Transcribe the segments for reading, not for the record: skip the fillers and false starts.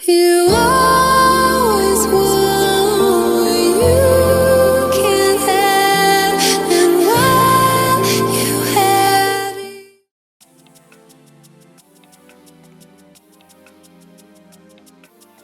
You always want what you can't have, and while you had it.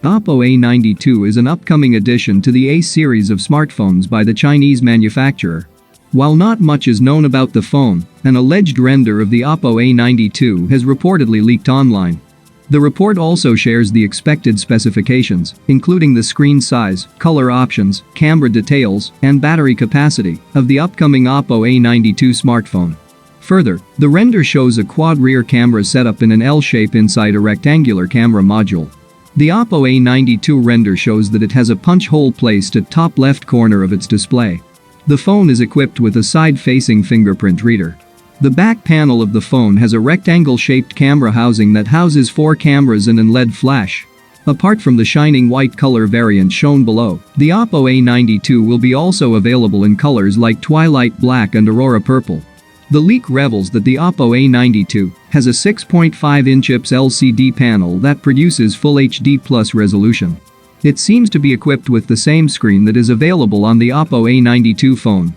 Oppo A92 is an upcoming addition to the A series of smartphones by the Chinese manufacturer. While not much is known about the phone, an alleged render of the Oppo A92 has reportedly leaked online. The report also shares the expected specifications, including the screen size, color options, camera details, and battery capacity of the upcoming Oppo A92 smartphone. Further, the render shows a quad rear camera setup in an L shape inside a rectangular camera module. The Oppo A92 render shows that it has a punch hole placed at top left corner of its display. The phone is equipped with a side-facing fingerprint reader. The back panel of the phone has a rectangle-shaped camera housing that houses 4 cameras and an LED flash. Apart from the shining white color variant shown below, the Oppo A92 will be also available in colors like Twilight Black and Aurora Purple. The leak revels that the Oppo A92 has a 6.5-inch IPS LCD panel that produces Full HD Plus resolution. It seems to be equipped with the same screen that is available on the Oppo A92 phone.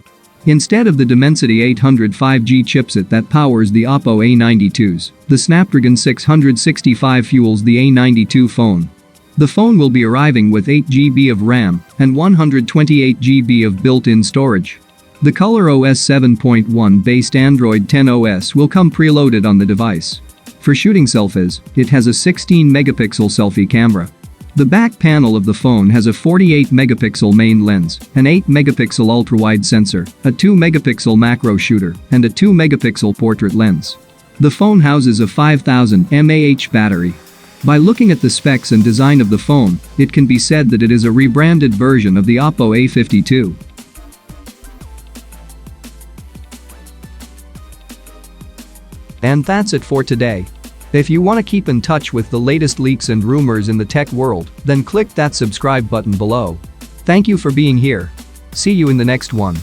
Instead of the Dimensity 800 5G chipset that powers the Oppo A92s, the Snapdragon 665 fuels the A92 phone. The phone will be arriving with 8GB of RAM and 128GB of built-in storage. The ColorOS 7.1 based Android 10 OS will come preloaded on the device. For shooting selfies, it has a 16-megapixel selfie camera. The back panel of the phone has a 48-megapixel main lens, an 8-megapixel ultra-wide sensor, a 2-megapixel macro shooter, and a 2-megapixel portrait lens. The phone houses a 5000 mAh battery. By looking at the specs and design of the phone, it can be said that it is a rebranded version of the Oppo A52. And that's it for today. If you want to keep in touch with the latest leaks and rumors in the tech world, then click that subscribe button below. Thank you for being here. See you in the next one.